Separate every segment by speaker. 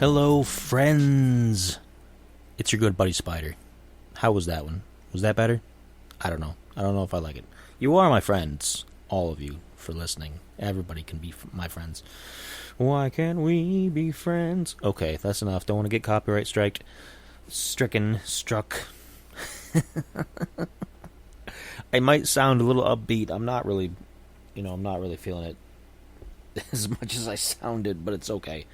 Speaker 1: Hello, friends. It's your good buddy Spider. How was that one? Was that better? I don't know. I don't know if I like it. You are my friends, all of you, for listening. Everybody can be my friends. Why can't we be friends? Okay, that's enough. Don't want to get copyright struck. I might sound a little upbeat. I'm not really feeling it as much as I sounded, but it's okay.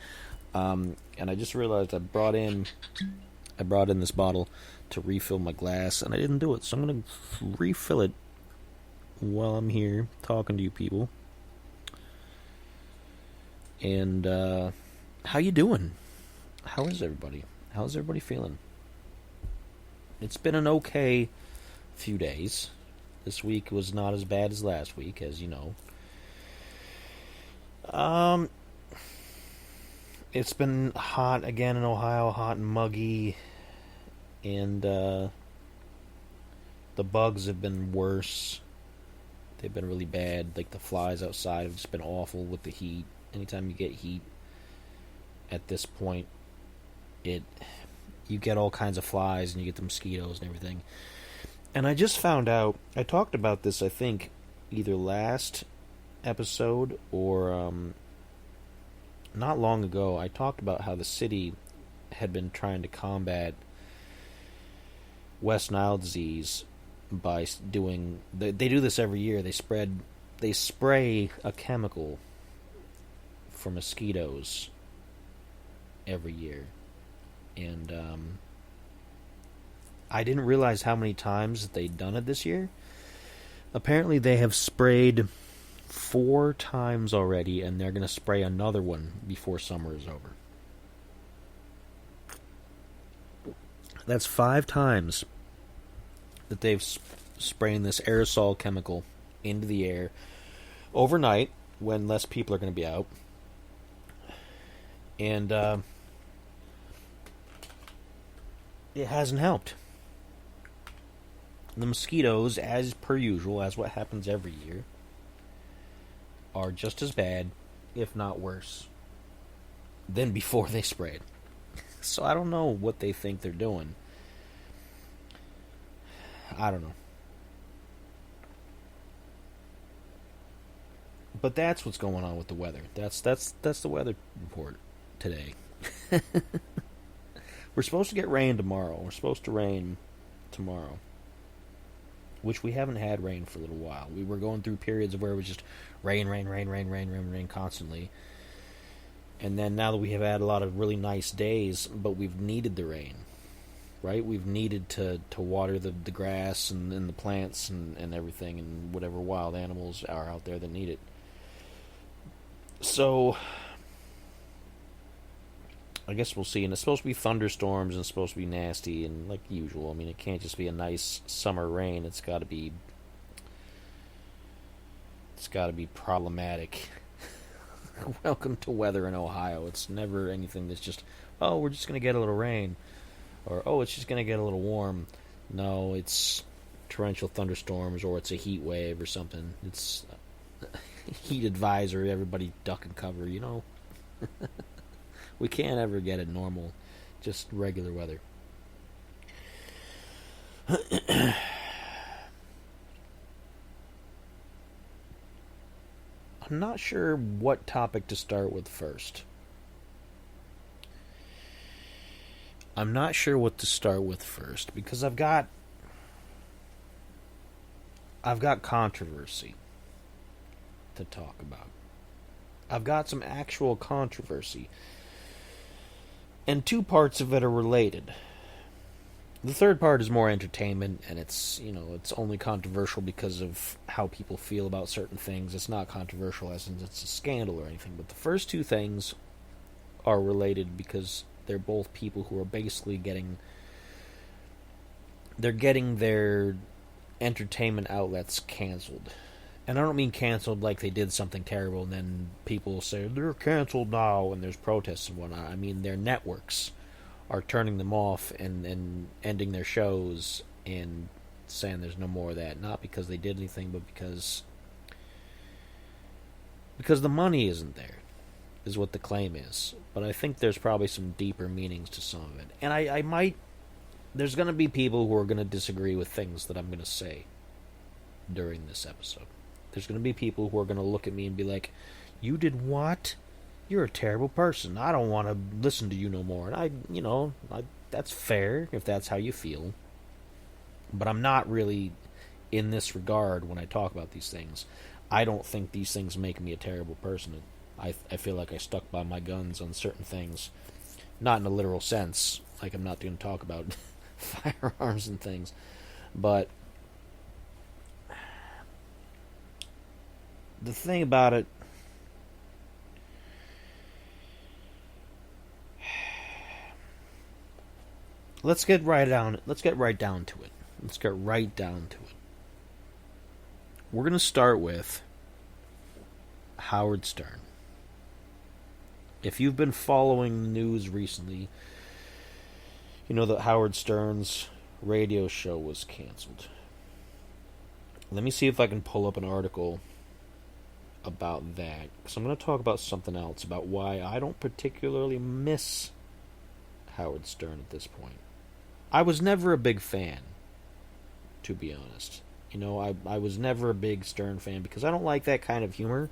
Speaker 1: And I just realized I brought in this bottle to refill my glass, and I didn't do it, so I'm going to refill it while I'm here talking to you people. And, how you doing? How is everybody? How's everybody feeling? It's been an okay few days. This week was not as bad as last week, as you know. It's been hot again in Ohio, hot and muggy, and the bugs have been worse. They've been really bad. Like, the flies outside have just been awful with the heat. Anytime you get heat at this point, you get all kinds of flies, and you get the mosquitoes and everything. And I just found out, I talked about this, I think, either last episode or not long ago. I talked about how the city had been trying to combat West Nile disease by doing... They do this every year. They spray a chemical for mosquitoes every year. And I didn't realize how many times they'd done it this year. Apparently they have sprayed 4 times already, and they're going to spray another one before summer is over. That's 5 times that they've spraying this aerosol chemical into the air overnight when less people are going to be out. And it hasn't helped. The mosquitoes, as per usual, as what happens every year, are just as bad, if not worse, than before they sprayed. So I don't know what they think they're doing. I don't know. But that's what's going on with the weather. That's the weather report today. We're supposed to get rain tomorrow. We're supposed to rain tomorrow, which we haven't had rain for a little while. We were going through periods of where it was just rain constantly. And then now that we have had a lot of really nice days, but we've needed the rain, right? We've needed to water the grass and the plants and everything, and whatever wild animals are out there that need it. So I guess we'll see. And it's supposed to be thunderstorms and it's supposed to be nasty and like usual. I mean, it can't just be a nice summer rain. It's got to be problematic. Welcome to weather in Ohio. It's never anything that's just, oh, we're just going to get a little rain. Or, oh, it's just going to get a little warm. No, it's torrential thunderstorms, or it's a heat wave or something. It's heat advisory, everybody duck and cover, you know. We can't ever get it normal, just regular weather. I'm not sure what topic to start with first. Because I've got controversy to talk about. I've got some actual controversy. And 2 parts of it are related. The third part is more entertainment, and it's only controversial because of how people feel about certain things. It's not controversial as in it's a scandal or anything. But the first 2 things are related because they're both people who are basically getting their entertainment outlets canceled. And I don't mean canceled like they did something terrible and then people say, they're canceled now, and there's protests and whatnot. I mean, their networks are turning them off and ending their shows and saying there's no more of that. Not because they did anything, but because the money isn't there. is what the claim is. But I think there's probably some deeper meanings to some of it. And I might... There's going to be people who are going to disagree with things that I'm going to say during this episode. There's going to be people who are going to look at me and be like, you did what? You're a terrible person. I don't want to listen to you no more. And that's fair if that's how you feel. But I'm not really in this regard when I talk about these things. I don't think these things make me a terrible person. I feel like I stuck by my guns on certain things. Not in a literal sense. Like, I'm not going to talk about firearms and things. But the thing about it, let's get right down to it. Let's get right down to it. We're going to start with Howard Stern. If you've been following the news recently, you know that Howard Stern's radio show was canceled. Let me see if I can pull up an article about that, because I'm going to talk about something else, about why I don't particularly miss Howard Stern at this point. I was never a big fan, to be honest. I was never a big Stern fan because I don't like that kind of humor.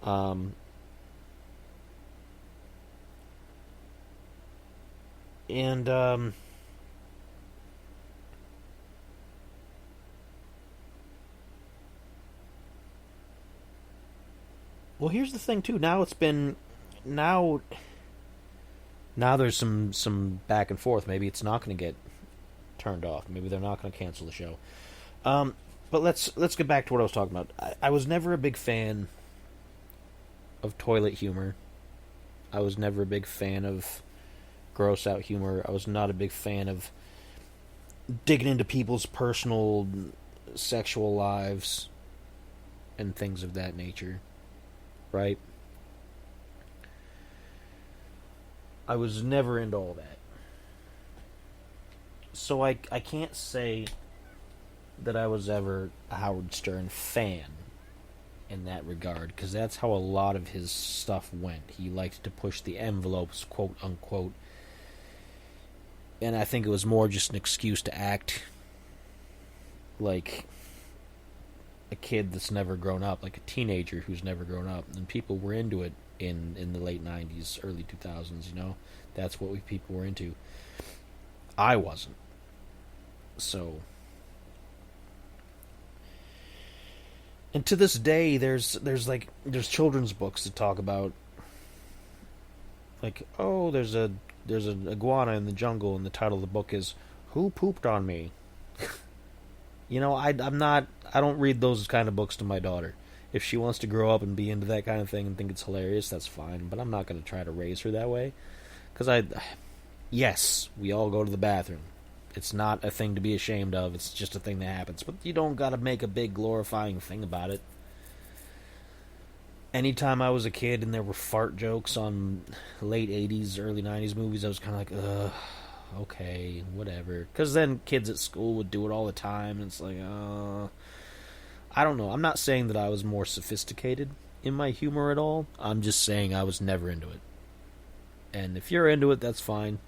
Speaker 1: Well, here's the thing too. Now there's some back and forth. Maybe it's not going to get turned off. Maybe they're not going to cancel the show. But let's get back to what I was talking about. I was never a big fan of toilet humor. I was never a big fan of gross out humor. I was not a big fan of digging into people's personal sexual lives and things of that nature. Right? I was never into all that. So I can't say that I was ever a Howard Stern fan in that regard, because that's how a lot of his stuff went. He liked to push the envelopes, quote unquote, and I think it was more just an excuse to act like a kid that's never grown up, like a teenager who's never grown up, and people were into it in the late 90s, early 2000s, that's what people were into. I wasn't. So, and to this day, there's children's books that talk about, like, oh, there's an iguana in the jungle, and the title of the book is "Who Pooped on Me." I don't read those kind of books to my daughter. If she wants to grow up and be into that kind of thing and think it's hilarious, that's fine. But I'm not going to try to raise her that way, because yes, we all go to the bathroom. It's not a thing to be ashamed of. It's just a thing that happens. But you don't got to make a big glorifying thing about it. Anytime I was a kid and there were fart jokes on late 80s, early 90s movies, I was kind of like, ugh, okay, whatever. Because then kids at school would do it all the time, and it's like, I don't know. I'm not saying that I was more sophisticated in my humor at all. I'm just saying I was never into it. And if you're into it, that's fine.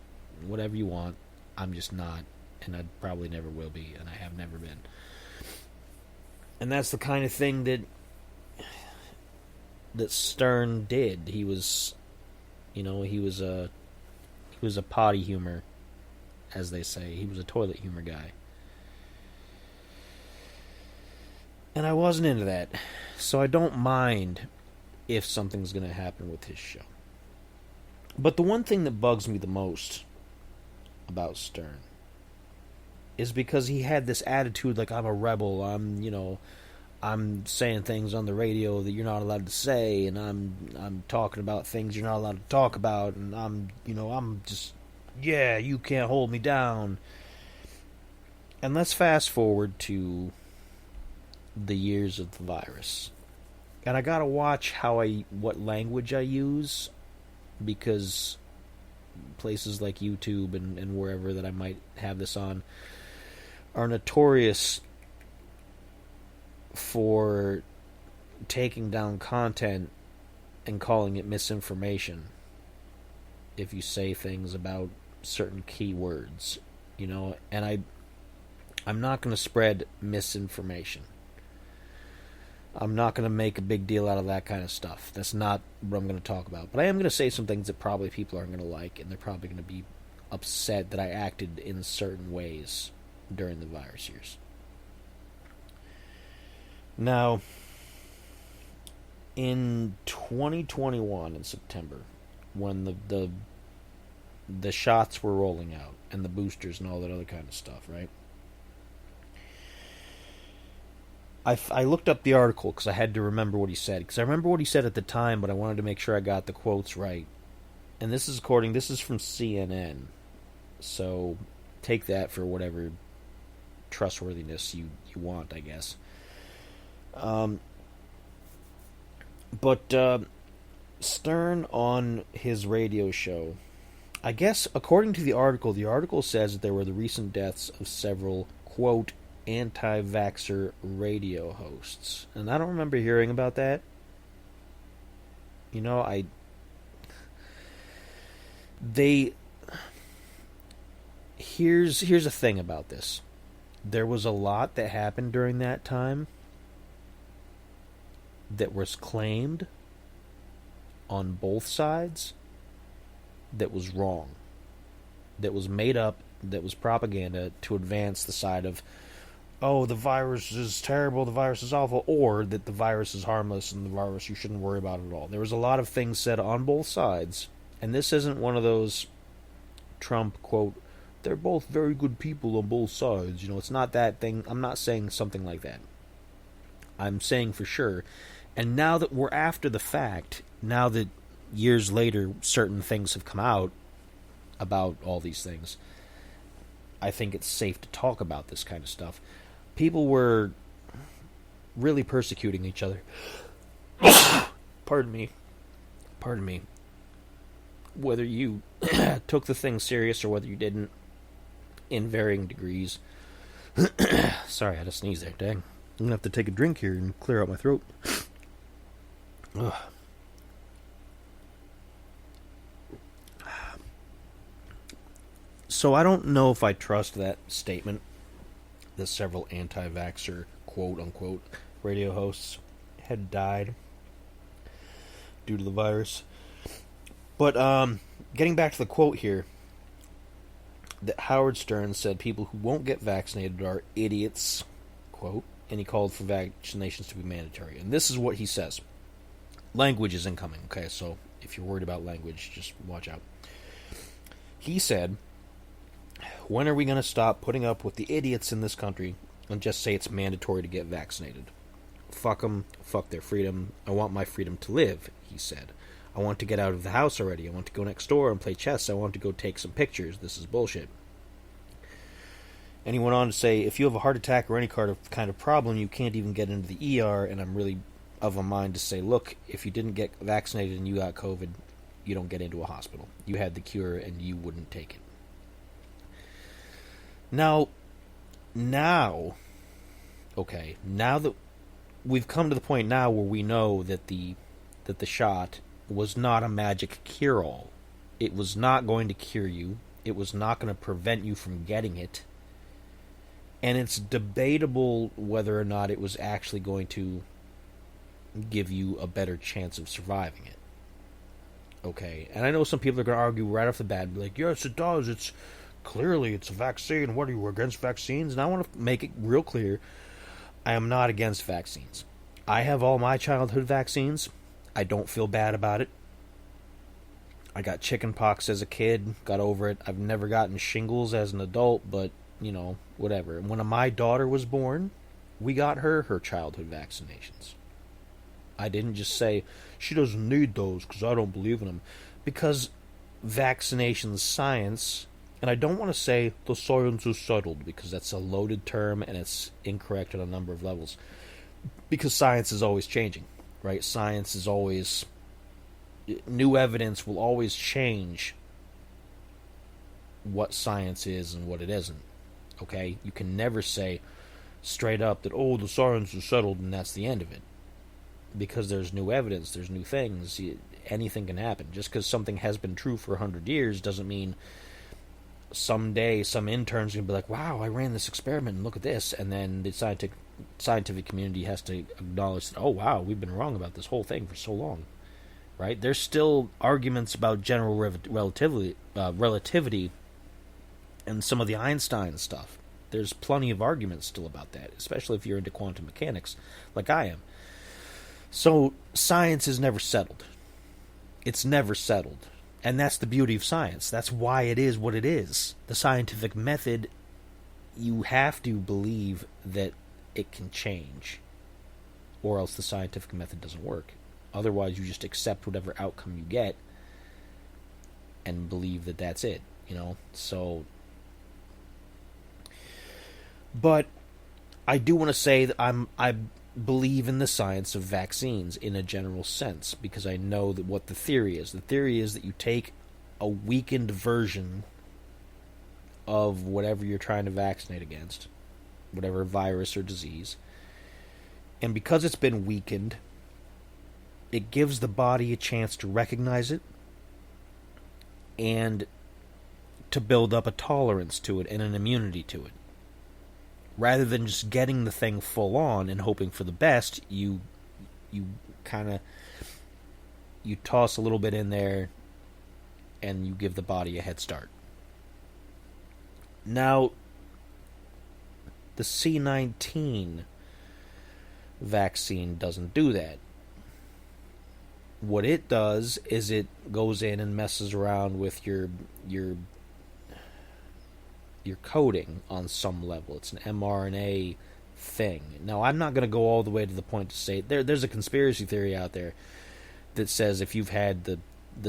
Speaker 1: Whatever you want. I'm just not. And I probably never will be, and I have never been. And that's the kind of thing that Stern did. He was a potty humor, as they say. He was a toilet humor guy. And I wasn't into that. So I don't mind if something's going to happen with his show. But the one thing that bugs me the most about Stern is because he had this attitude like, I'm a rebel, I'm saying things on the radio that you're not allowed to say, and I'm talking about things you're not allowed to talk about, and I'm just, yeah, you can't hold me down. And let's fast forward to the years of the virus. And I gotta watch what language I use, because places like YouTube and wherever that I might have this on are notorious for taking down content and calling it misinformation if you say things about certain keywords, and I'm not going to spread misinformation. I'm not going to make a big deal out of that kind of stuff. That's not what I'm going to talk about. But I am going to say some things that probably people aren't going to like, and they're probably going to be upset that I acted in certain ways during the virus years. Now, in 2021, in September, when the shots were rolling out, and the boosters and all that other kind of stuff, right? I looked up the article because I had to remember what he said. Because I remember what he said at the time, but I wanted to make sure I got the quotes right. And this is from CNN. So take that for whatever trustworthiness you want, I guess. But Stern on his radio show, I guess according to the article says that there were the recent deaths of several, quote, anti-vaxxer radio hosts. And I don't remember hearing about that. Here's the thing about this. There was a lot that happened during that time that was claimed on both sides that was wrong. That was made up, that was propaganda to advance the side of, oh, the virus is terrible, the virus is awful, or that the virus is harmless and the virus you shouldn't worry about it at all. There was a lot of things said on both sides, and this isn't one of those Trump, quote, they're both very good people on both sides. It's not that thing. I'm not saying something like that. I'm saying for sure. And now that we're after the fact, now that years later certain things have come out about all these things, I think it's safe to talk about this kind of stuff. People were really persecuting each other. Pardon me. Whether you took the thing serious or whether you didn't, in varying degrees. Sorry, I had to sneeze there. Dang. I'm going to have to take a drink here and clear out my throat. Ugh. So I don't know if I trust that statement that several anti-vaxxer, quote-unquote, radio hosts had died due to the virus. But getting back to the quote here, that Howard Stern said people who won't get vaccinated are idiots, quote, and he called for vaccinations to be mandatory. And this is what he says. Language is incoming, okay? So if you're worried about language, just watch out. He said, when are we going to stop putting up with the idiots in this country and just say it's mandatory to get vaccinated? Fuck them. Fuck their freedom. I want my freedom to live, he said. I want to get out of the house already. I want to go next door and play chess. I want to go take some pictures. This is bullshit. And he went on to say, if you have a heart attack or any kind of problem, you can't even get into the ER, and I'm really of a mind to say, look, if you didn't get vaccinated and you got COVID, you don't get into a hospital. You had the cure and you wouldn't take it. Now that we've come to the point now where we know that the shot was not a magic cure-all. It was not going to cure you. It was not going to prevent you from getting it. And it's debatable whether or not it was actually going to give you a better chance of surviving it. Okay, and I know some people are going to argue right off the bat, be like, yes, it does. It's a vaccine. What are you, against vaccines? And I want to make it real clear, I am not against vaccines. I have all my childhood vaccines. I don't feel bad about it. I got chicken pox as a kid, got over it. I've never gotten shingles as an adult, but, whatever. And when my daughter was born, we got her childhood vaccinations. I didn't just say, she doesn't need those because I don't believe in them. Because vaccination science, and I don't want to say the science is settled, because that's a loaded term and it's incorrect on a number of levels. Because science is always changing, right? Science is always... New evidence will always change what science is and what it isn't, okay? You can never say straight up that, the science is settled and that's the end of it. because there's new evidence, there's new things. Anything can happen. Just because something has been true for 100 years doesn't mean someday some intern's going to be like, wow, I ran this experiment and look at this. And then the scientific community has to acknowledge that, oh, wow, we've been wrong about this whole thing for so long. Right? There's still arguments about general relativity and some of the Einstein stuff. There's plenty of arguments still about that, especially if you're into quantum mechanics, like I am. So science is never settled. It's never settled. And that's the beauty of science. That's why it is what it is. The scientific method, you have to believe that it can change, or else the scientific method doesn't work. Otherwise, you just accept whatever outcome you get and believe that that's it, So, but I do want to say that I believe in the science of vaccines in a general sense, because I know that what the theory is. The theory is that you take a weakened version of whatever you're trying to vaccinate against, whatever virus or disease, and because it's been weakened, it gives the body a chance to recognize it and to build up a tolerance to it and an immunity to it. Rather than just getting the thing full on and hoping for the best, you toss a little bit in there and you give the body a head start. Now, the C-19 vaccine doesn't do that. What it does is it goes in and messes around with your coding on some level. It's an mRNA thing. Now, I'm not going to go all the way to the point to say there's a conspiracy theory out there that says if you've had the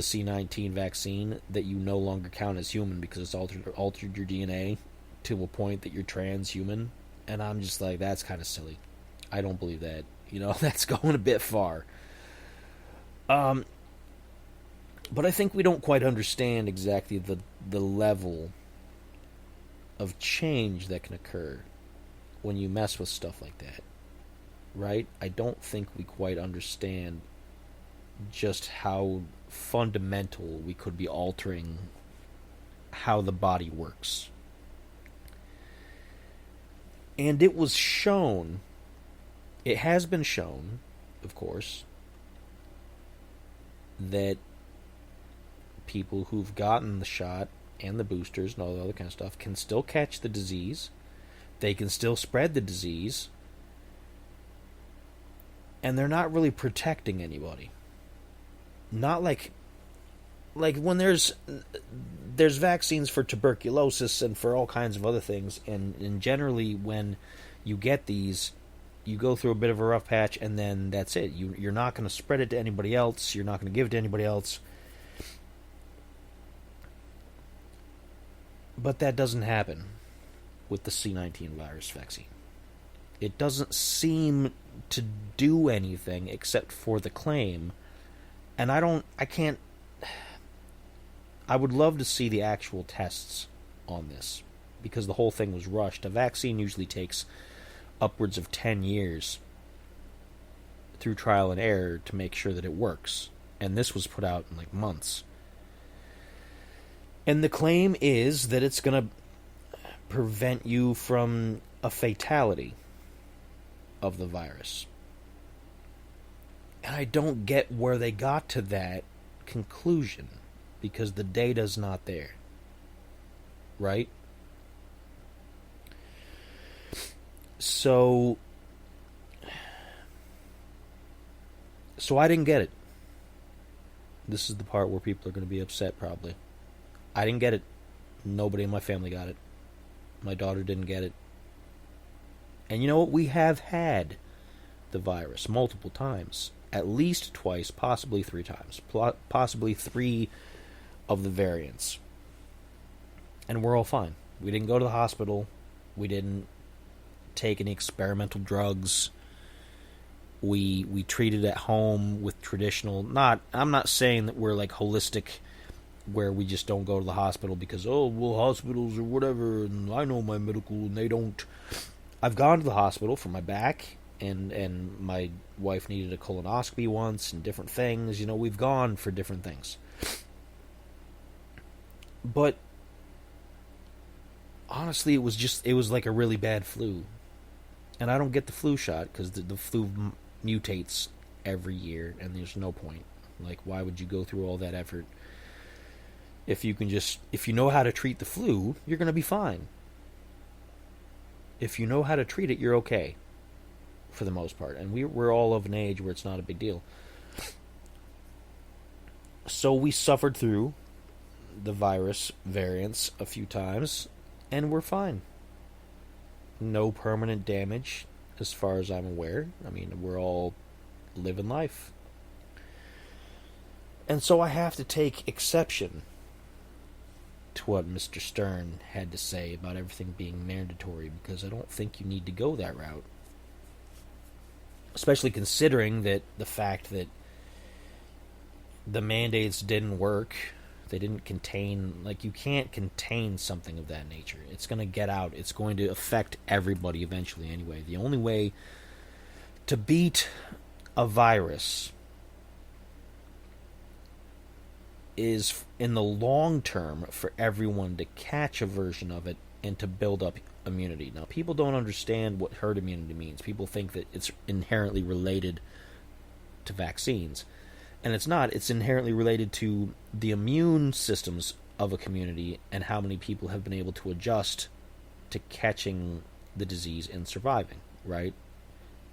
Speaker 1: C-19 vaccine that you no longer count as human because it's altered your DNA to a point that you're transhuman. And I'm just like, that's kind of silly. I don't believe that. That's going a bit far. But I think we don't quite understand exactly the level of change that can occur when you mess with stuff like that, right? I don't think we quite understand just how fundamental we could be altering how the body works. And it was shown, it has been shown, of course, that people who've gotten the shot and the boosters and all the other kind of stuff can still catch the disease. They can still spread the disease. And they're not really protecting anybody. Not like when there's vaccines for tuberculosis and for all kinds of other things, and generally when you get these, you go through a bit of a rough patch and then that's it. You're not going to spread it to anybody else. You're not going to give it to anybody else. But that doesn't happen with the C-19 virus vaccine. It doesn't seem to do anything except for the claim. And I would love to see the actual tests on this, because the whole thing was rushed. A vaccine usually takes upwards of 10 years through trial and error to make sure that it works. And this was put out in months. And the claim is that it's going to prevent you from a fatality of the virus. And I don't get where they got to that conclusion, because the data's not there. Right? So I didn't get it. This is the part where people are going to be upset, probably. I didn't get it. Nobody in my family got it. My daughter didn't get it. And you know what? We have had the virus multiple times. At least twice, possibly 3 times. Possibly 3 of the variants. And we're all fine. We didn't go to the hospital. We didn't take any experimental drugs. We treated at home with traditional... I'm not saying that we're holistic, where we just don't go to the hospital because, hospitals or whatever, and I know my medical and they don't. I've gone to the hospital for my back and my wife needed a colonoscopy once and different things. We've gone for different things. But honestly, it was like a really bad flu. And I don't get the flu shot because the flu mutates every year, and there's no point. Like, why would you go through all that effort if you know how to treat the flu, you're going to be fine. If you know how to treat it, you're okay for the most part. And we're all of an age where it's not a big deal. So we suffered through the virus variants a few times, and we're fine. No permanent damage as far as I'm aware. I mean, we're all living life. And so I have to take exception to what Mr. Stern had to say about everything being mandatory, because I don't think you need to go that route. Especially considering that the fact that the mandates didn't work. They didn't contain, you can't contain something of that nature. It's going to get out. It's going to affect everybody eventually anyway. The only way to beat a virus is, in the long term, for everyone to catch a version of it and to build up immunity. Now, people don't understand what herd immunity means. People think that it's inherently related to vaccines. And it's not. It's inherently related to the immune systems of a community and how many people have been able to adjust to catching the disease and surviving, right?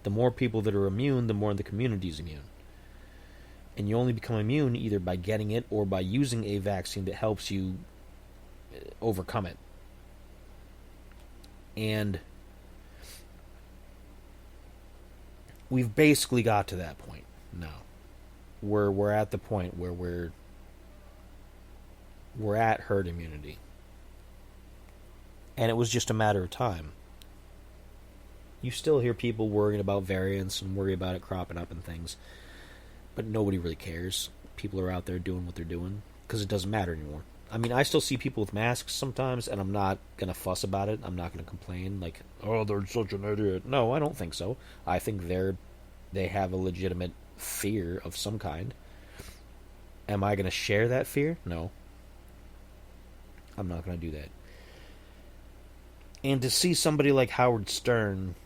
Speaker 1: The more people that are immune, the more the community is immune. And you only become immune either by getting it or by using a vaccine that helps you overcome it. And we've basically got to that point now. We're at the point where we're at herd immunity. And it was just a matter of time. You still hear people worrying about variants and worry about it cropping up and things. But nobody really cares. People are out there doing what they're doing because it doesn't matter anymore. I mean, I still see people with masks sometimes, and I'm not going to fuss about it. I'm not going to complain like, oh, they're such an idiot. No, I don't think so. I think they have a legitimate fear of some kind. Am I going to share that fear? No. I'm not going to do that. And to see somebody like Howard Stern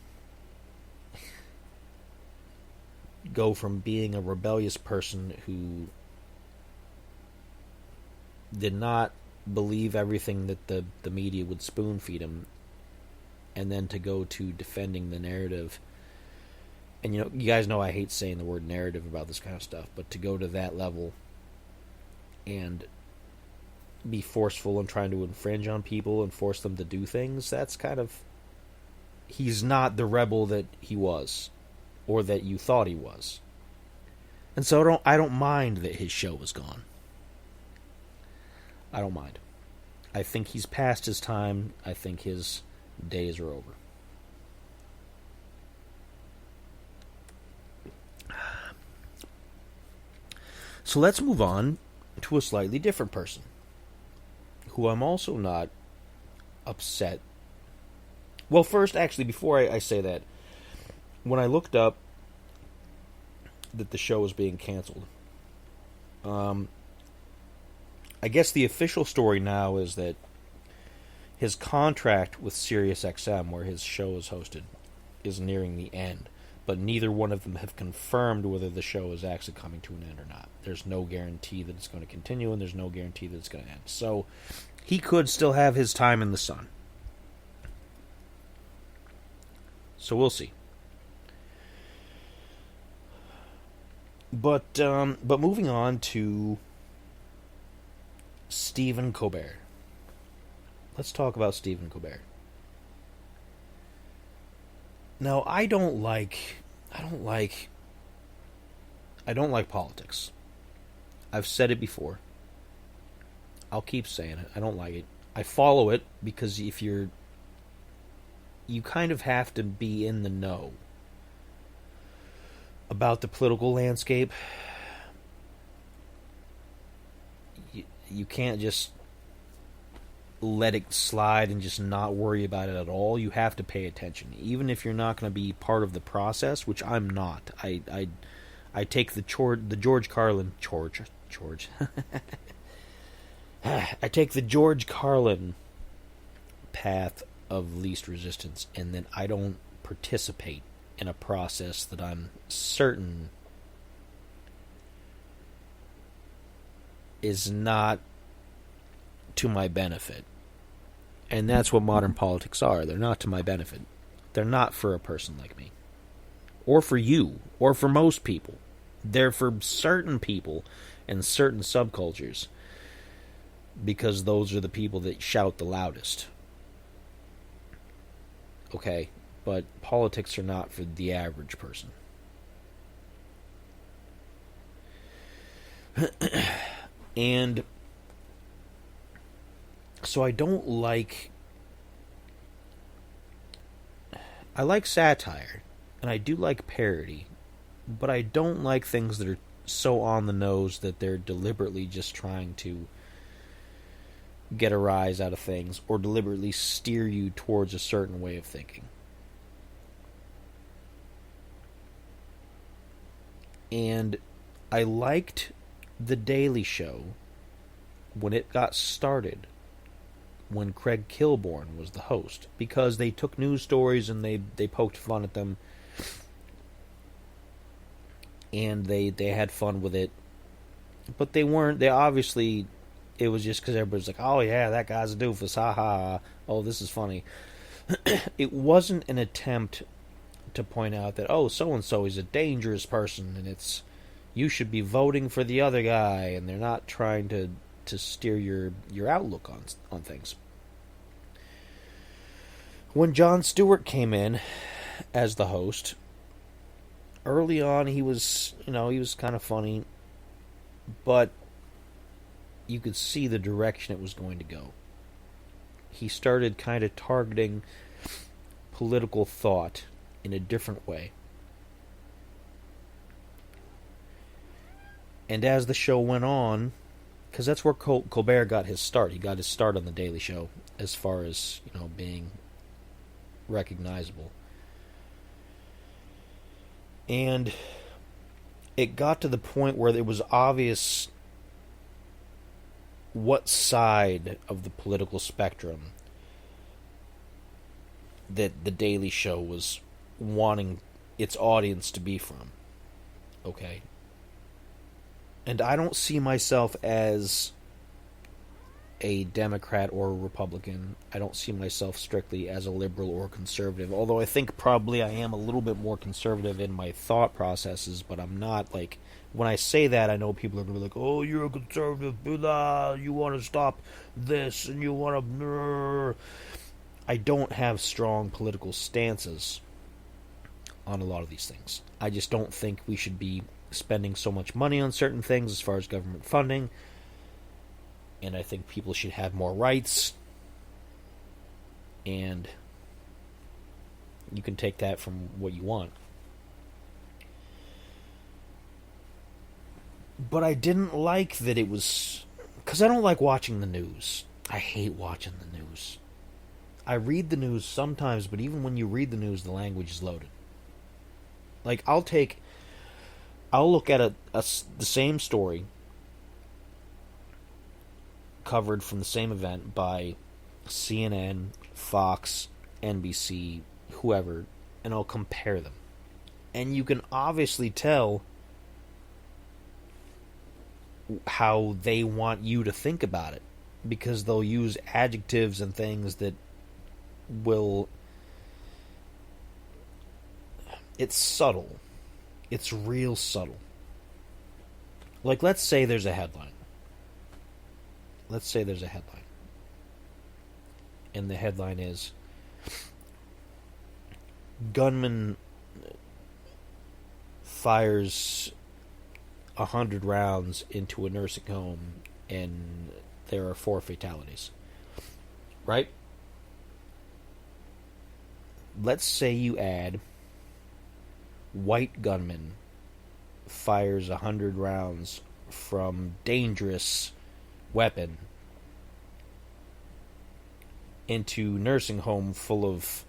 Speaker 1: go from being a rebellious person who did not believe everything that the media would spoon feed him, and then to go to defending the narrative. And you guys know I hate saying the word narrative about this kind of stuff, but to go to that level and be forceful and trying to infringe on people and force them to do things, that's kind of... He's not the rebel that he was, or that you thought he was. And so I don't mind that his show is gone. I don't mind. I think he's past his time. I think his days are over. So let's move on to a slightly different person, who I'm also not upset. Well, first, actually, before I say that, when I looked up that the show was being canceled, I guess the official story now is that his contract with SiriusXM, where his show is hosted, is nearing the end. But neither one of them have confirmed whether the show is actually coming to an end or not. There's no guarantee that it's going to continue, and there's no guarantee that it's going to end. So he could still have his time in the sun. So we'll see. But moving on to Stephen Colbert. Let's talk about Stephen Colbert. Now, I don't like politics. I've said it before. I'll keep saying it. I don't like it. I follow it because you kind of have to be in the know about the political landscape. You can't just let it slide and just not worry about it at all. You have to pay attention, even if you're not going to be part of the process, which I'm not. I take the George Carlin George. I take the George Carlin path of least resistance, and then I don't participate in a process that I'm certain is not to my benefit. And that's what modern politics are. They're not to my benefit. They're not for a person like me. Or for you. Or for most people. They're for certain people and certain subcultures. Because those are the people that shout the loudest. Okay? But politics are not for the average person. And so I like satire, and I do like parody, but I don't like things that are so on the nose that they're deliberately just trying to get a rise out of things or deliberately steer you towards a certain way of thinking. And I liked The Daily Show when it got started, when Craig Kilborn was the host, because they took news stories and they poked fun at them, and they had fun with it, but they obviously, it was just because everybody's like, oh yeah, that guy's a doofus, ha ha, oh this is funny. It wasn't an attempt to point out that, oh, so-and-so is a dangerous person, and you should be voting for the other guy, and they're not trying to steer your outlook on things. When Jon Stewart came in as the host, early on he was kind of funny, but you could see the direction it was going to go. He started kind of targeting political thought in a different way. And as the show went on, because that's where Colbert got his start. He got his start on The Daily Show as far as, being recognizable. And it got to the point where it was obvious what side of the political spectrum that The Daily Show was wanting its audience to be from. Okay? And I don't see myself as a Democrat or a Republican. I don't see myself strictly as a liberal or conservative, although I think probably I am a little bit more conservative in my thought processes, but I'm not, like, when I say that, I know people are going to be like, oh, you're a conservative, blah, you want to stop this, and you want to... I don't have strong political stances on a lot of these things. I just don't think we should be spending so much money on certain things as far as government funding, and I think people should have more rights, and you can take that from what you want. But I didn't like that it was... because I don't like watching the news. I hate watching the news. I read the news sometimes, but even when you read the news, the language is loaded. Like, I'll look at the same story covered from the same event by CNN, Fox, NBC, whoever, and I'll compare them. And you can obviously tell how they want you to think about it, because they'll use adjectives and things that will... it's subtle. It's real subtle. Like, let's say there's a headline. And the headline is, gunman fires 100 rounds into a nursing home and there are 4 fatalities. Right? Let's say you add, white gunman fires 100 rounds from dangerous weapon into nursing home full of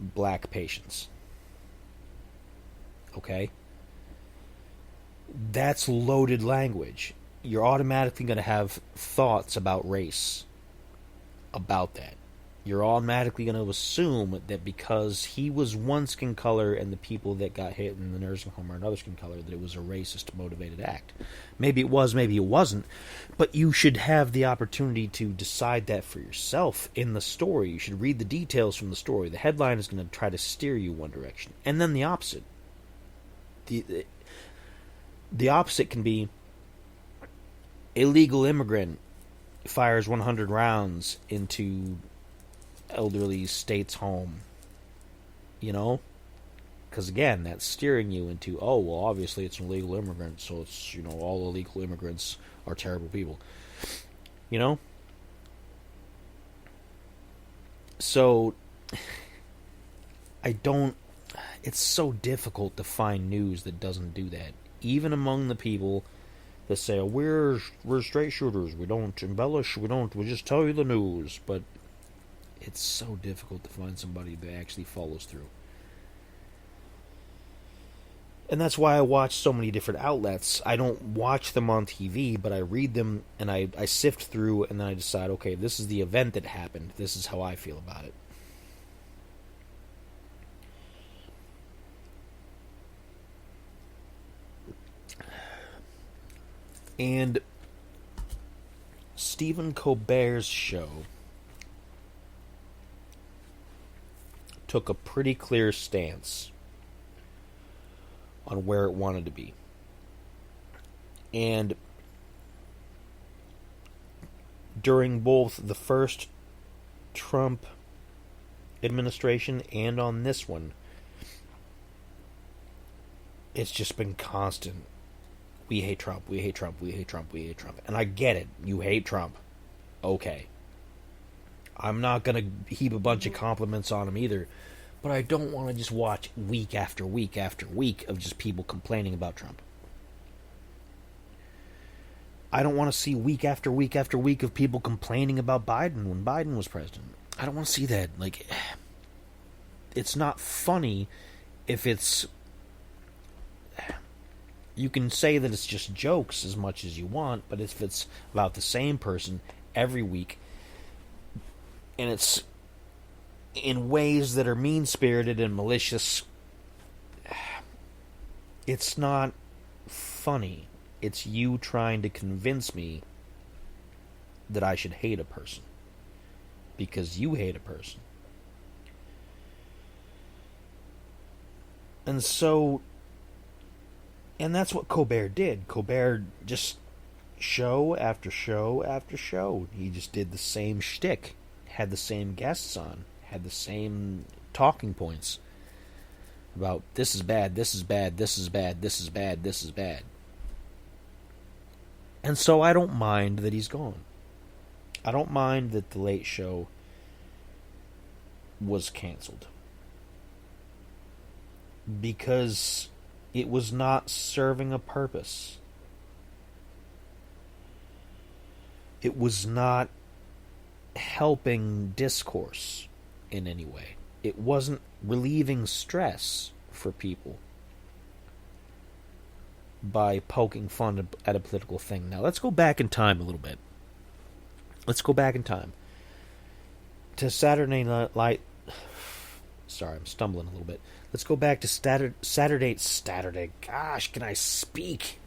Speaker 1: black patients. Okay? That's loaded language. You're automatically going to have thoughts about race about that. You're automatically going to assume that because he was one skin color and the people that got hit in the nursing home are another skin color, that it was a racist motivated act. Maybe it was, maybe it wasn't, but you should have the opportunity to decide that for yourself in the story. You should read the details from the story. The headline is going to try to steer you one direction, and then the opposite. The opposite can be illegal immigrant fires 100 rounds into elderly state's home. You know? Because again, that's steering you into, oh, well, obviously it's an illegal immigrant, so it's, you know, all illegal immigrants are terrible people. You know? So, it's so difficult to find news that doesn't do that. Even among the people that say, oh, we're straight shooters, we don't embellish, we just tell you the news. But it's so difficult to find somebody that actually follows through. And that's why I watch so many different outlets. I don't watch them on TV, but I read them and I sift through, and then I decide, okay, this is the event that happened. This is how I feel about it. And Stephen Colbert's show took a pretty clear stance on where it wanted to be. And during both the first Trump administration and on this one, it's just been constant. We hate Trump, we hate Trump, we hate Trump, we hate Trump. And I get it. You hate Trump. Okay. I'm not going to heap a bunch of compliments on him either. But I don't want to just watch week after week after week of just people complaining about Trump. I don't want to see week after week after week of people complaining about Biden when Biden was president. I don't want to see that. Like, it's not funny if it's... You can say that it's just jokes as much as you want, but if it's about the same person every week, and it's in ways that are mean-spirited and malicious, it's not funny. It's you trying to convince me that I should hate a person because you hate a person. And so... And that's what Colbert did. Colbert just show after show after show. He just did the same shtick. Had the same guests on. Had the same talking points. About this is bad, this is bad, this is bad, this is bad, this is bad. And so I don't mind that he's gone. I don't mind that The Late Show was canceled. Because... it was not serving a purpose. It was not helping discourse in any way. It wasn't relieving stress for people by poking fun at a political thing. Now, let's go back in time a little bit. Let's go back in time to Saturday Night... Sorry, I'm stumbling a little bit. Let's go back to Saturday. Gosh, can I speak?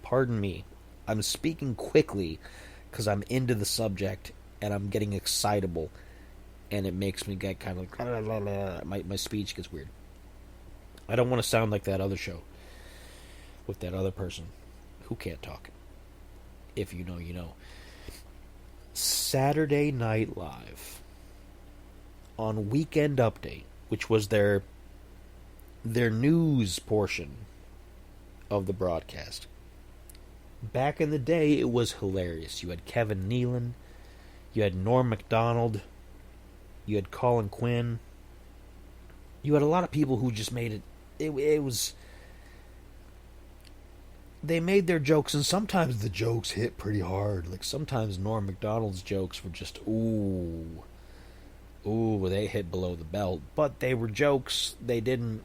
Speaker 1: Pardon me. I'm speaking quickly because I'm into the subject and I'm getting excitable, and it makes me get kind of like my speech gets weird. I don't want to sound like that other show with that other person who can't talk. If you know, you know. Saturday Night Live on Weekend Update, which was their news portion of the broadcast. Back in the day, it was hilarious. You had Kevin Nealon, you had Norm Macdonald, you had Colin Quinn. You had a lot of people who just made it... It was... they made their jokes, and sometimes the jokes hit pretty hard. Like, sometimes Norm Macdonald's jokes were just, ooh, they hit below the belt. But they were jokes. They didn't,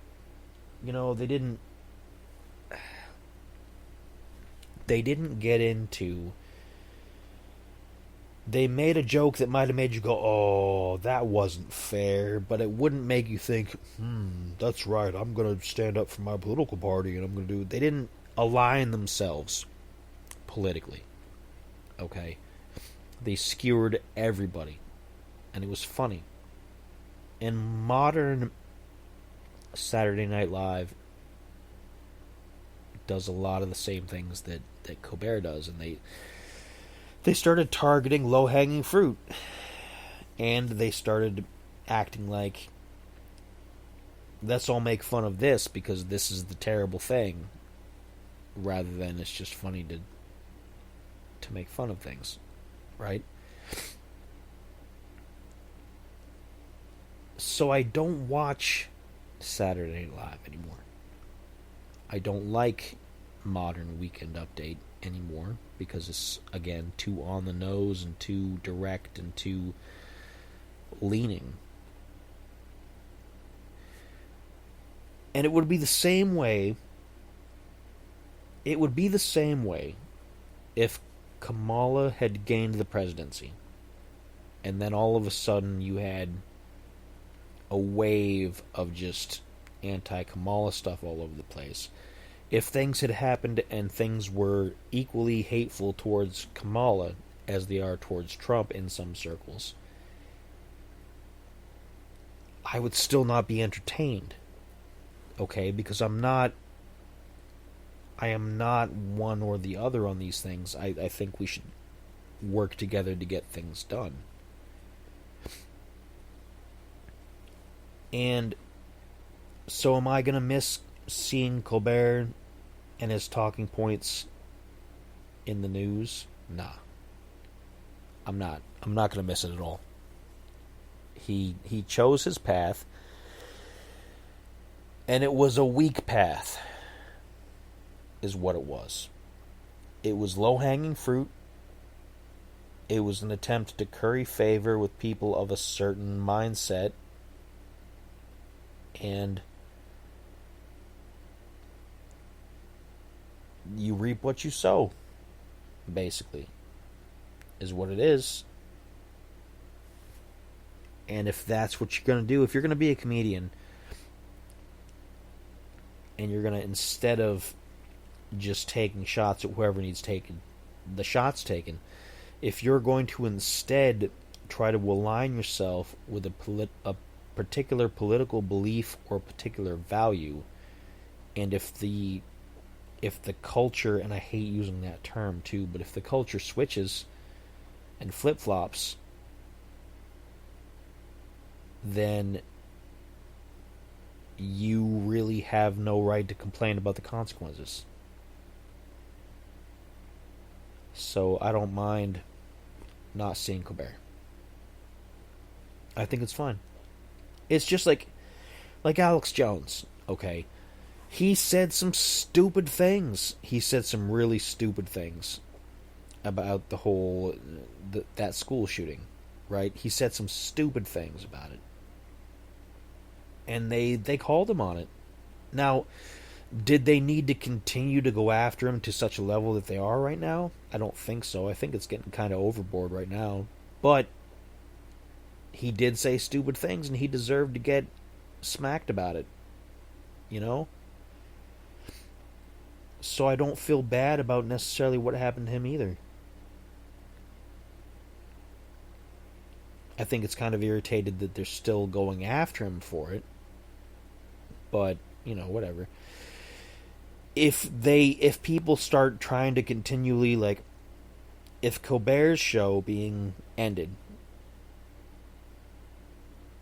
Speaker 1: they didn't get into, they made a joke that might have made you go, oh, that wasn't fair, but it wouldn't make you think, that's right, I'm going to stand up for my political party, and I'm going to do, they didn't align themselves politically, okay? They skewered everybody, and it was funny. And modern Saturday Night Live does a lot of the same things that Colbert does, and they started targeting low-hanging fruit, and they started acting like, let's all make fun of this because this is the terrible thing, rather than it's just funny to make fun of things, right? So I don't watch Saturday Night Live anymore. I don't like Modern Weekend Update anymore because it's, again, too on the nose and too direct and too leaning. And it would be the same way if Kamala had gained the presidency and then all of a sudden you had a wave of just anti-Kamala stuff all over the place. If things had happened and things were equally hateful towards Kamala as they are towards Trump in some circles, I would still not be entertained. Okay, because I am not one or the other on these things. I think we should work together to get things done. And so am I going to miss seeing Colbert and his talking points in the news? Nah. I'm not going to miss it at all. He chose his path, and it was a weak path, is what it was. It was low-hanging fruit. It was an attempt to curry favor with people of a certain mindset, and you reap what you sow, basically, is what it is. And if that's what you're going to do, if you're going to be a comedian, and you're going to, instead of just taking shots at whoever needs the shots taken, if you're going to instead try to align yourself with a particular political belief or particular value, and if the culture, and I hate using that term too, but if the culture switches and flip-flops, then you really have no right to complain about the consequences. So I don't mind not seeing Colbert. I think it's fine. It's just like Alex Jones, okay? He said some stupid things. He said some really stupid things about the whole that school shooting, right? He said some stupid things about it. And they called him on it. Now, did they need to continue to go after him to such a level that they are right now? I don't think so. I think it's getting kind of overboard right now. But he did say stupid things, and he deserved to get smacked about it. You know? So I don't feel bad about necessarily what happened to him either. I think it's kind of irritated that they're still going after him for it. But, whatever. If people start trying to continually, like, if Colbert's show being ended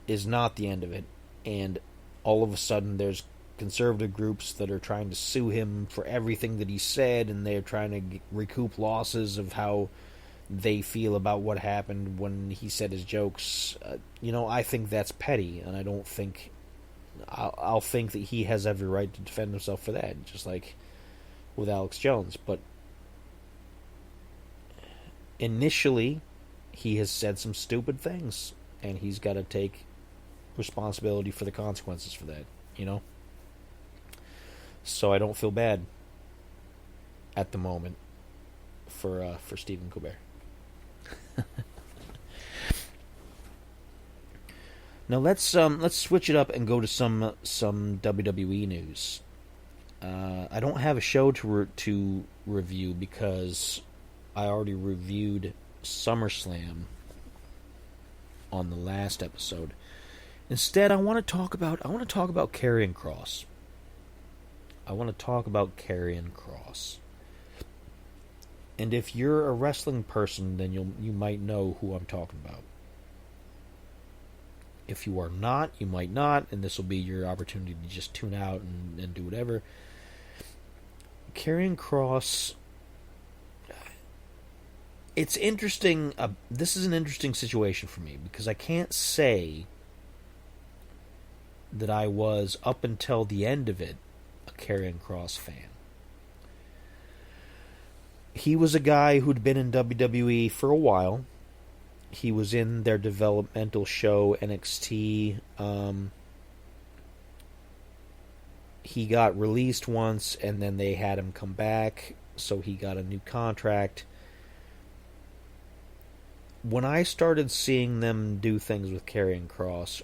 Speaker 1: is not the end of it, and all of a sudden there's conservative groups that are trying to sue him for everything that he said, and they're trying to recoup losses of how they feel about what happened when he said his jokes, I think that's petty, and I don't think... I'll think that he has every right to defend himself for that. Just like, with Alex Jones. But initially, he has said some stupid things, and he's got to take responsibility for the consequences for that, you know? So I don't feel bad at the moment for Stephen Colbert. Now let's switch it up and go to some WWE news. I don't have a show to review because I already reviewed SummerSlam on the last episode. Instead, I want to talk about Karrion Kross. I want to talk about Karrion Kross. And if you're a wrestling person, then you might know who I'm talking about. If you are not, you might not, and this will be your opportunity to just tune out and do whatever. Karrion Kross, it's interesting. This is an interesting situation for me because I can't say that I was, up until the end of it, a Karrion Kross fan. He was a guy who'd been in WWE for a while. He was in their developmental show, NXT. He got released once, and then they had him come back, so he got a new contract. When I started seeing them do things with Karrion Kross,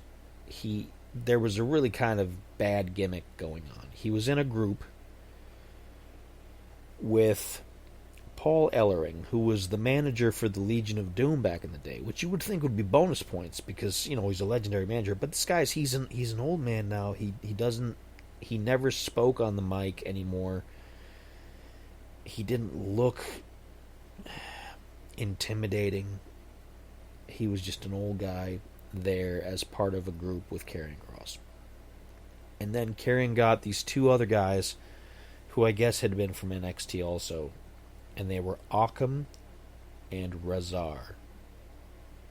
Speaker 1: there was a really kind of bad gimmick going on. He was in a group with Paul Ellering, who was the manager for the Legion of Doom back in the day, which you would think would be bonus points because, you know, he's a legendary manager. But this guy's he's an old man now. He never spoke on the mic anymore. He didn't look intimidating. He was just an old guy there as part of a group with Karrion Kross. And then Karrion got these two other guys who I guess had been from NXT also. And they were Occam and Razor.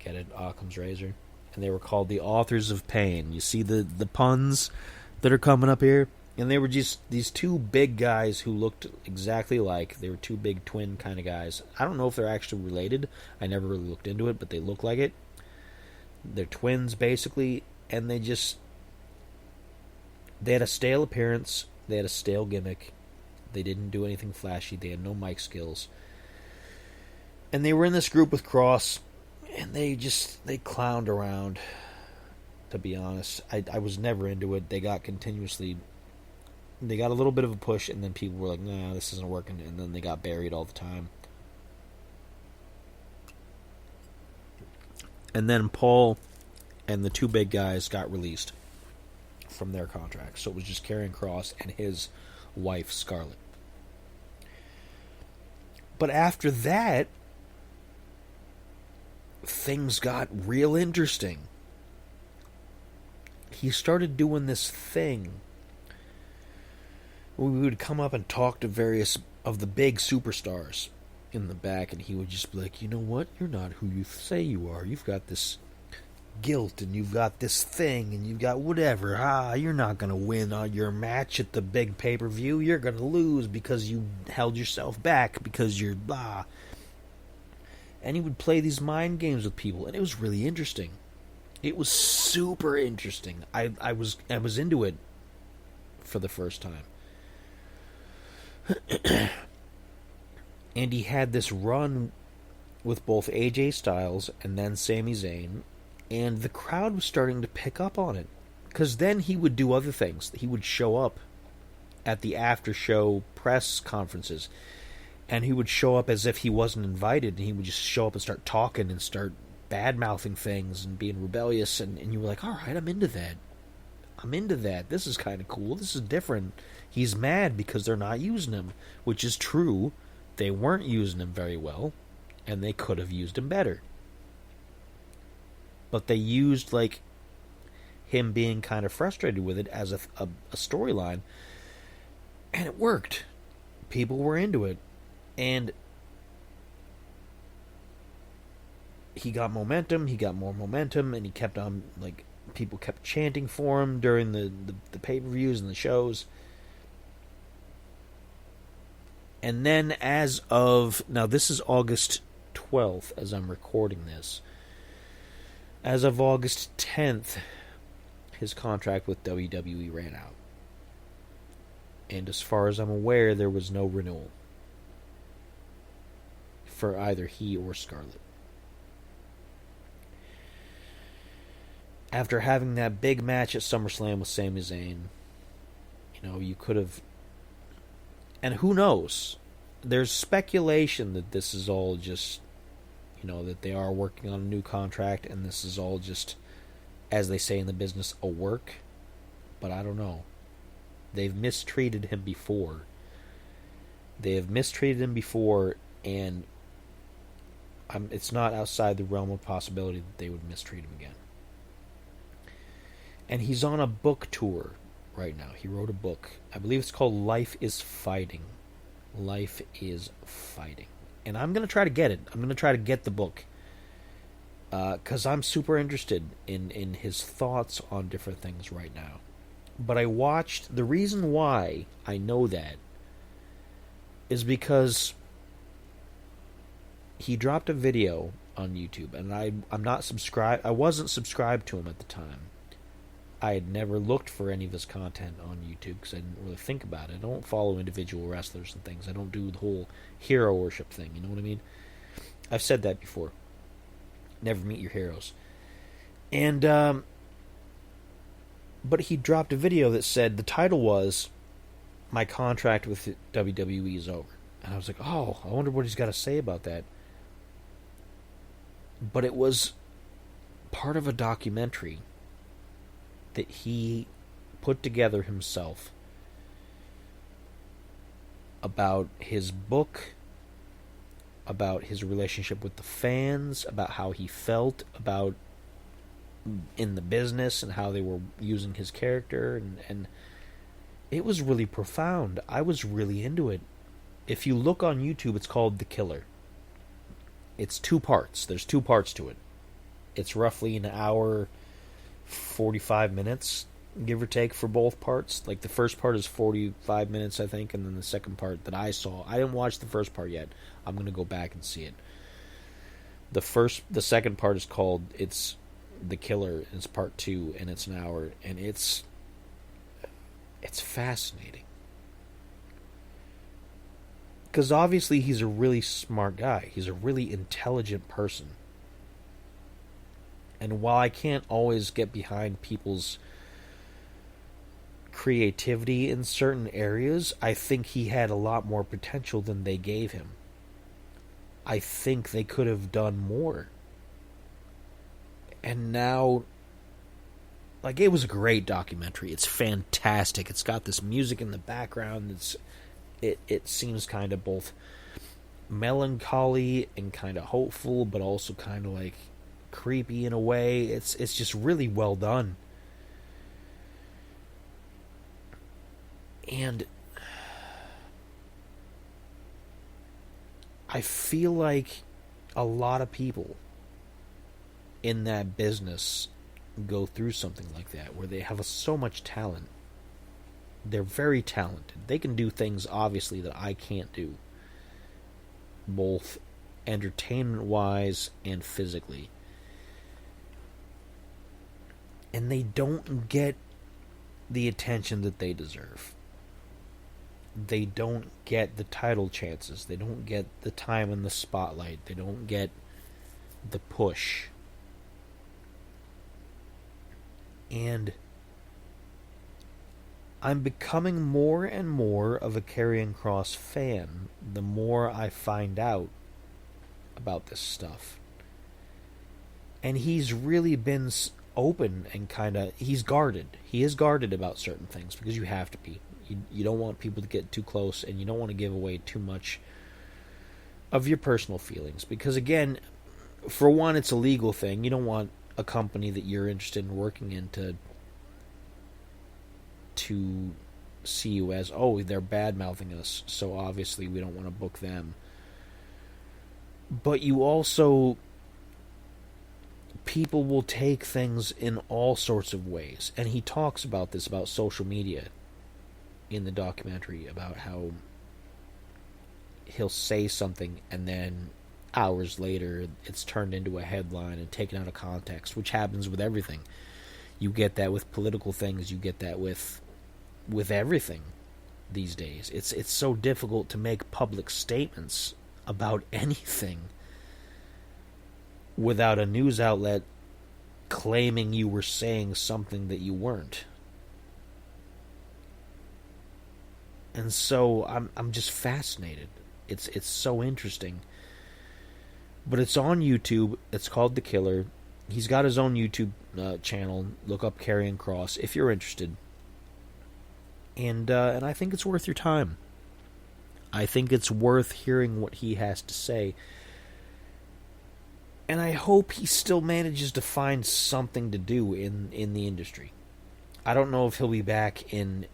Speaker 1: Get it? Occam's razor. And they were called the Authors of Pain. You see the puns that are coming up here? And they were just these two big guys who looked exactly like. They were two big twin kind of guys. I don't know if they're actually related. I never really looked into it, but they look like it. They're twins, basically. And they had a stale appearance. They had a stale gimmick. They didn't do anything flashy. They had no mic skills. And they were in this group with Kross, and they clowned around, to be honest. I was never into it. They got a little bit of a push, and then people were like, nah, this isn't working, and then they got buried all the time. And then Paul and the two big guys got released from their contracts. So it was just Karrion Kross and his wife, Scarlett. But after that, things got real interesting. He started doing this thing. We would come up and talk to various of the big superstars in the back, and he would just be like, you know what? You're not who you say you are. You've got this guilt, and you've got this thing, and you've got whatever. You're not going to win on your match at the big pay-per-view. You're going to lose because you held yourself back because you're blah. And he would play these mind games with people, and it was really interesting. It was super interesting. I was into it for the first time. And he had this run with both AJ Styles and then Sami Zayn, and the crowd was starting to pick up on it. Because then he would do other things. He would show up at the after-show press conferences, and he would show up as if he wasn't invited, and he would just show up and start talking and start bad-mouthing things and being rebellious, and you were like, alright, I'm into that. This is kind of cool. This is different. He's mad because they're not using him, which is true. They weren't using him very well, and they could have used him better. But they used, like, him being kind of frustrated with it as a storyline, and it worked. People were into it, and he got momentum, he got more momentum, and he kept on, like, people kept chanting for him during the pay-per-views and the shows. And then as of... Now, this is August 12th as I'm recording this. As of August 10th, his contract with WWE ran out. And as far as I'm aware, there was no renewal for either he or Scarlett. After having that big match at SummerSlam with Sami Zayn, you could have... And who knows? There's speculation that this is all just, that they are working on a new contract, and this is all just, as they say in the business, a work. But I don't know. They've mistreated him before. And it's not outside the realm of possibility that they would mistreat him again. And he's on a book tour right now. He wrote a book. I believe it's called Life is Fighting. Life is Fighting. And I'm going to try to get it. I'm going to try to get the book. Because I'm super interested in his thoughts on different things right now. But I watched... The reason why I know that is because he dropped a video on YouTube. And I'm not subscribed... I wasn't subscribed to him at the time. I had never looked for any of his content on YouTube because I didn't really think about it. I don't follow individual wrestlers and things. I don't do the whole hero worship thing. You know what I mean? I've said that before. Never meet your heroes. And, but he dropped a video that said the title was "My Contract with WWE is Over." And I was like, oh, I wonder what he's got to say about that. But it was part of a documentary that he put together himself about his book, about his relationship with the fans, about how he felt about in the business and how they were using his character, and it was really profound. I was really into it. If you look on YouTube, it's called The Killer. It's 2 parts. There's 2 parts to it. It's roughly an hour 45 minutes, give or take, for both parts. Like, the first part is 45 minutes, I think, and then the second part that I saw, I didn't watch the first part yet. I'm going to go back and see it. The second part is called, it's The Killer, and it's part 2, and it's an hour, and it's fascinating. Because obviously he's a really smart guy. He's a really intelligent person. And while I can't always get behind people's creativity in certain areas, I think he had a lot more potential than they gave him. I think they could have done more. And now, like, it was a great documentary. It's fantastic. It's got this music in the background. It seems kind of both melancholy and kind of hopeful, but also kind of like creepy in a way. It's just really well done. And I feel like a lot of people in that business go through something like that, where they have so much talent. They're very talented. They can do things, obviously, that I can't do, both entertainment-wise and physically. And they don't get the attention that they deserve. They don't get the title chances. They don't get the time in the spotlight. They don't get the push. And I'm becoming more and more of a Karrion Kross fan the more I find out about this stuff. And he's really been open and kind of... He's guarded. He is guarded about certain things because you have to be. You don't want people to get too close, and you don't want to give away too much of your personal feelings. Because, again, for one, it's a legal thing. You don't want a company that you're interested in working in to see you as, oh, they're bad-mouthing us, so obviously we don't want to book them. But you also... People will take things in all sorts of ways. And he talks about this, about social media, in the documentary, about how he'll say something and then hours later it's turned into a headline and taken out of context, which happens with everything. You get that with political things, you get that with everything these days. It's so difficult to make public statements about anything without a news outlet claiming you were saying something that you weren't. And so I'm just fascinated. It's so interesting. But it's on YouTube. It's called The Killer. He's got his own YouTube channel. Look up Karrion Kross if you're interested. And I think it's worth your time. I think it's worth hearing what he has to say. And I hope he still manages to find something to do in the industry. I don't know if he'll be back in...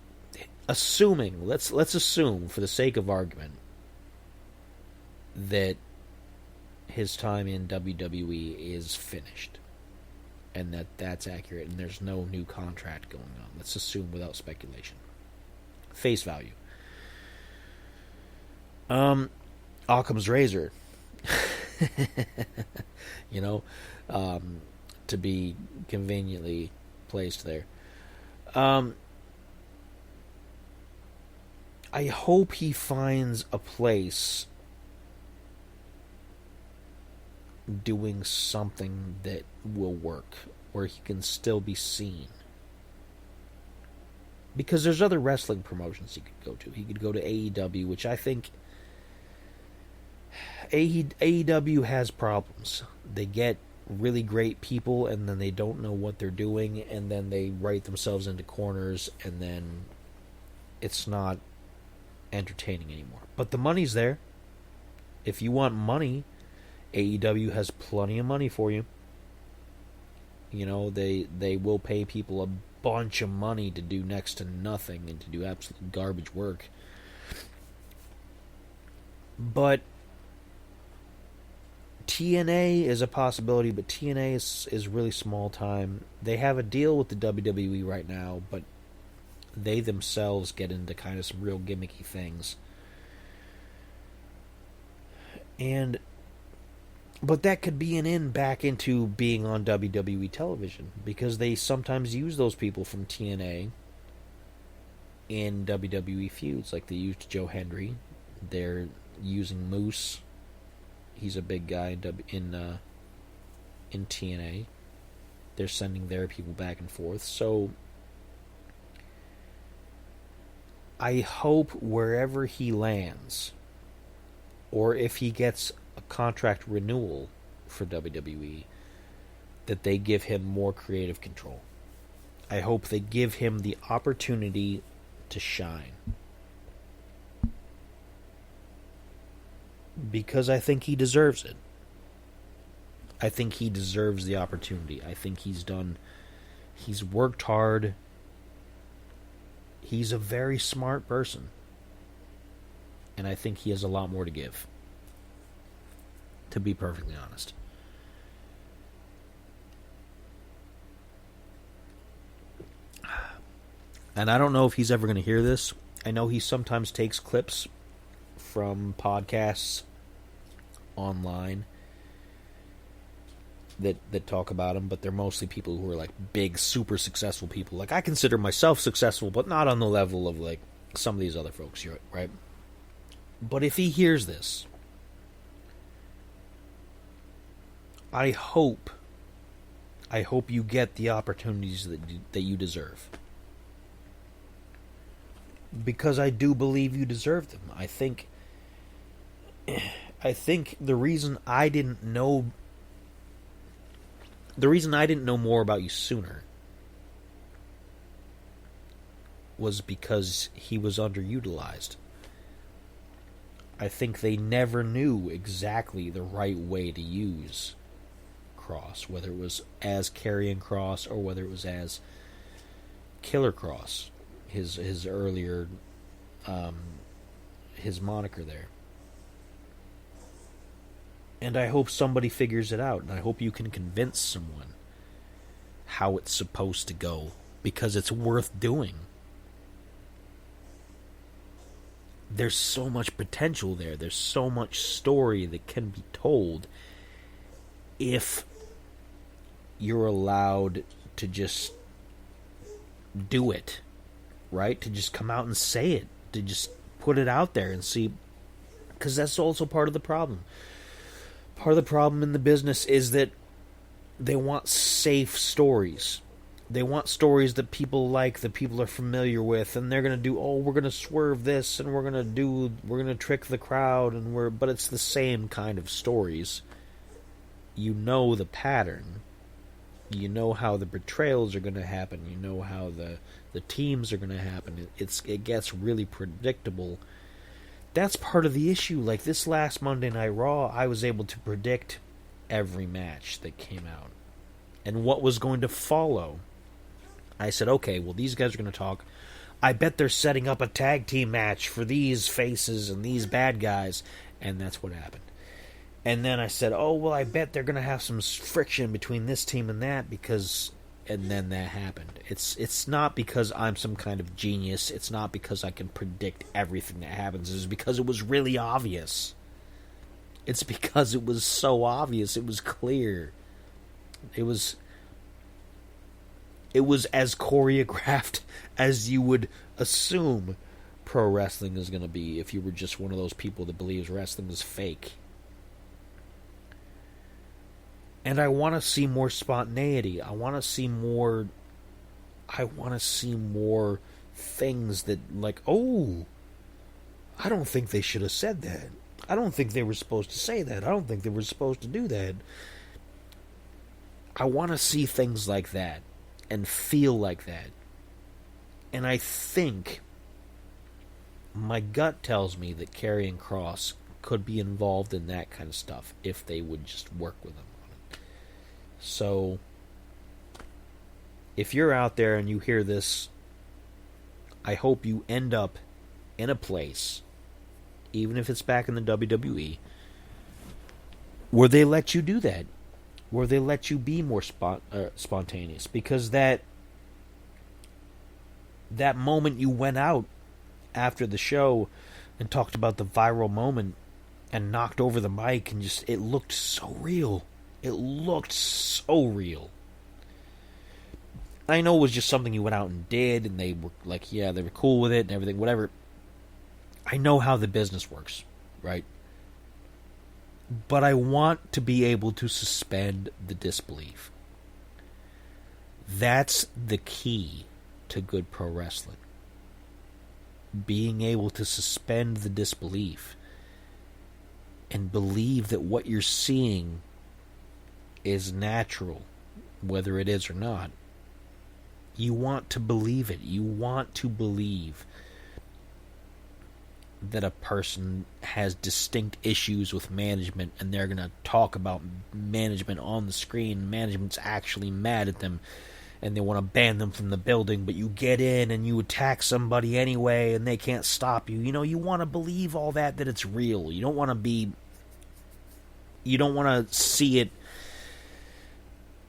Speaker 1: Assuming, let's assume, for the sake of argument, that his time in WWE is finished. And that's accurate, and there's no new contract going on. Let's assume without speculation. Face value. Occam's razor. You know, to be conveniently placed there. I hope he finds a place doing something that will work, where he can still be seen. Because there's other wrestling promotions he could go to. He could go to AEW, which I think AEW has problems. They get really great people, and then they don't know what they're doing, and then they write themselves into corners, and then it's not entertaining anymore. But the money's there. If you want money, AEW has plenty of money for you. You know, they will pay people a bunch of money to do next to nothing and to do absolute garbage work. But TNA is a possibility, but TNA is really small time. They have a deal with the WWE right now, but they themselves get into kind of some real gimmicky things. But that could be an in back into being on WWE television, because they sometimes use those people from TNA in WWE feuds, like they used Joe Hendry. They're using Moose. He's a big guy in TNA. They're sending their people back and forth. So I hope wherever he lands, or if he gets a contract renewal for WWE, that they give him more creative control. I hope they give him the opportunity to shine. Because I think he deserves it. I think he deserves the opportunity. I think he's worked hard. He's a very smart person. And I think he has a lot more to give. To be perfectly honest. And I don't know if he's ever going to hear this. I know he sometimes takes clips from podcasts online that talk about him, but they're mostly people who are like big, super successful people. Like, I consider myself successful, but not on the level of like some of these other folks here, right? But if he hears this, I hope you get the opportunities that you deserve. Because I do believe you deserve them. I think the reason I didn't know more about you sooner was because he was underutilized. I think they never knew exactly the right way to use Kross, whether it was as Karrion Kross or whether it was as Killer Kross, his earlier his moniker there. And I hope somebody figures it out, and I hope you can convince someone how it's supposed to go, because it's worth doing. there's so much potential there. There's so much story that can be told if you're allowed to just do it, right? To just come out and say it, to just put it out there and see, because that's also part of the problem. Part of the problem in the business is that they want safe stories. They want stories that people like, that people are familiar with, and they're going to do, we're going to swerve this, and we're going to trick the crowd, but it's the same kind of stories. You know the pattern. You know how the betrayals are going to happen. You know how the teams are going to happen. It gets really predictable. That's part of the issue. Like this last Monday Night Raw, I was able to predict every match that came out and what was going to follow. I said, okay, well, these guys are going to talk. I bet they're setting up a tag team match for these faces and these bad guys, and that's what happened. And then I said, I bet they're going to have some friction between this team and that, and then that happened. It's not because I'm some kind of genius. It's not because I can predict everything that happens. It's because it was really obvious. It's because it was so obvious. It was clear. It was as choreographed as you would assume pro wrestling is going to be if you were just one of those people that believes wrestling is fake. And I want to see more spontaneity. I want to see more things that, like, I don't think they should have said that. I don't think they were supposed to say that. I don't think they were supposed to do that. I want to see things like that and feel like that. And I think my gut tells me that Kerry and Kross could be involved in that kind of stuff if they would just work with them. So, if you're out there and you hear this, I hope you end up in a place, even if it's back in the WWE, where they let you do that, where they let you be more spontaneous. Because that moment you went out after the show and talked about the viral moment and knocked over the mic and just, it looked so real. It looked so real. I know it was just something you went out and did, and they were like, yeah, they were cool with it and everything, whatever. I know how the business works, right? But I want to be able to suspend the disbelief. That's the key to good pro wrestling. Being able to suspend the disbelief and believe that what you're seeing is natural, whether it is or not. You want to believe it. You want to believe that a person has distinct issues with management and they're going to talk about management on the screen. Management's actually mad at them and they want to ban them from the building, but you get in and you attack somebody anyway and they can't stop you. You know, you want to believe all that it's real. You don't want to see it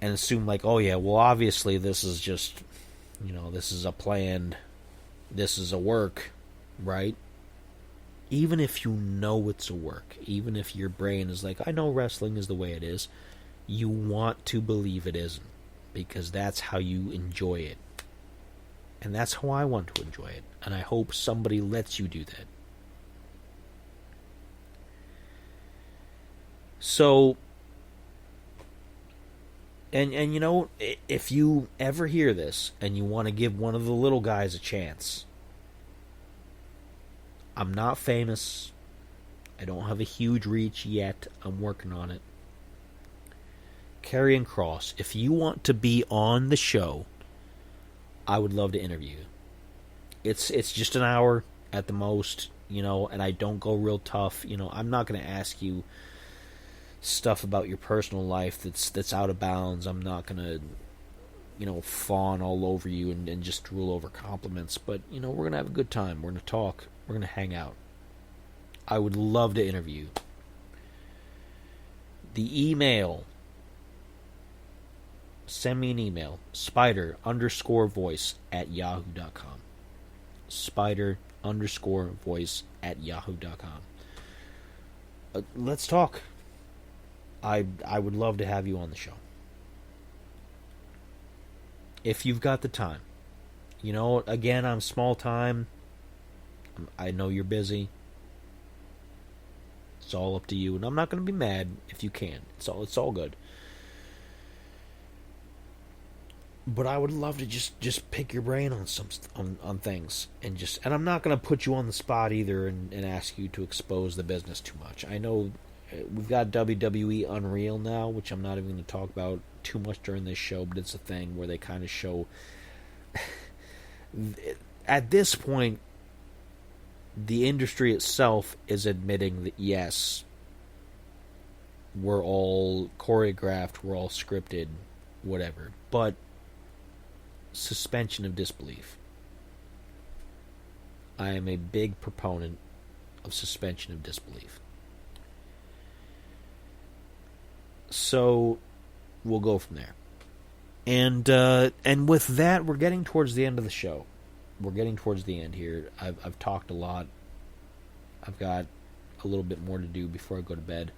Speaker 1: and assume like, oh yeah, well obviously this is just, this is a planned, this is a work, right? Even if you know it's a work, even if your brain is like, I know wrestling is the way it is, you want to believe it isn't, because that's how you enjoy it. And that's how I want to enjoy it. And I hope somebody lets you do that. So, and if you ever hear this and you want to give one of the little guys a chance, I'm not famous. I don't have a huge reach yet. I'm working on it. Kerry and Kross, if you want to be on the show, I would love to interview you. It's just an hour at the most, and I don't go real tough. I'm not going to ask you stuff about your personal life that's out of bounds. I'm not going to, fawn all over you and just drool over compliments. But, we're going to have a good time. We're going to talk. We're going to hang out. I would love to interview you. The email. Send me an email. Spider_voice@yahoo.com. Spider_voice Kross_voice@yahoo.com. Let's talk. I would love to have you on the show. If you've got the time. You know, again, I'm small time. I know you're busy. It's all up to you, and I'm not going to be mad if you can. It's all good. But I would love to just pick your brain on on things, and I'm not going to put you on the spot either and ask you to expose the business too much. I know we've got WWE Unreal now, which I'm not even going to talk about too much during this show, but it's a thing where they kind of show. At this point, the industry itself is admitting that yes, we're all choreographed, we're all scripted, whatever, but suspension of disbelief. I am a big proponent of suspension of disbelief. So we'll go from there. And with that, we're getting towards the end of the show. We're getting towards the end here. I've talked a lot. I've got a little bit more to do before I go to bed.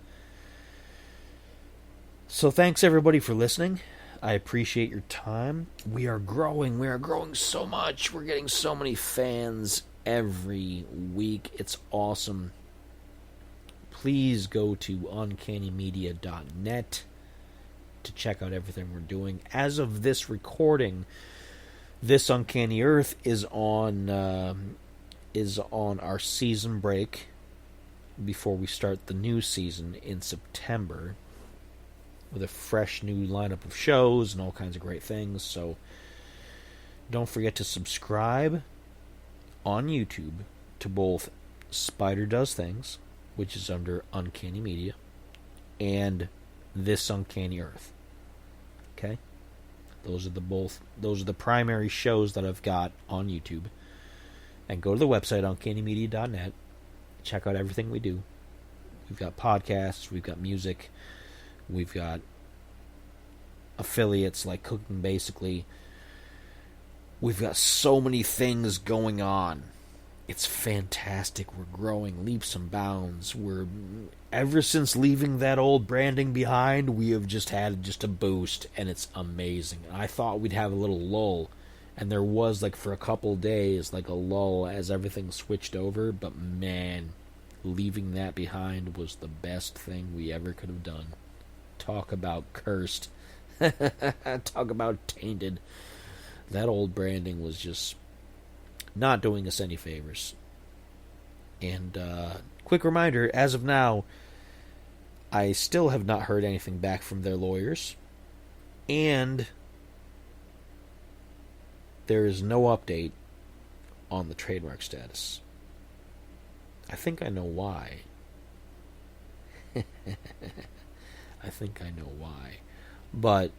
Speaker 1: So thanks everybody for listening. I appreciate your time. We are growing. We are growing so much. We're getting so many fans every week. It's awesome. Please go to uncannymedia.net to check out everything we're doing. As of this recording, This Uncanny Earth is on our season break before we start the new season in September with a fresh new lineup of shows and all kinds of great things. So don't forget to subscribe on YouTube to both Spider Does Things, which is under Uncanny Media, and This Uncanny Earth. Okay? Those are the primary shows that I've got on YouTube. And go to the website, uncannymedia.net. Check out everything we do. We've got podcasts, we've got music, we've got affiliates like Cooking Basically. We've got so many things going on. It's fantastic. We're growing leaps and bounds. Ever since leaving that old branding behind, we have just had a boost, and it's amazing. I thought we'd have a little lull, and there was, like, for a couple days, like a lull as everything switched over, but man, leaving that behind was the best thing we ever could have done. Talk about cursed. Talk about tainted. That old branding was just not doing us any favors. And quick reminder, as of now, I still have not heard anything back from their lawyers, and there is no update on the trademark status. I think I know why. I think I know why. But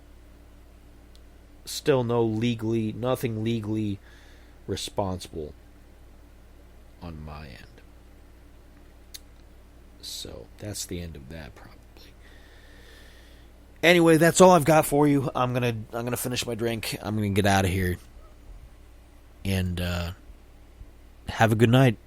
Speaker 1: still nothing legally responsible on my end. So that's the end of that, probably. Anyway, that's all I've got for you. I'm gonna finish my drink. I'm gonna get out of here. And have a good night.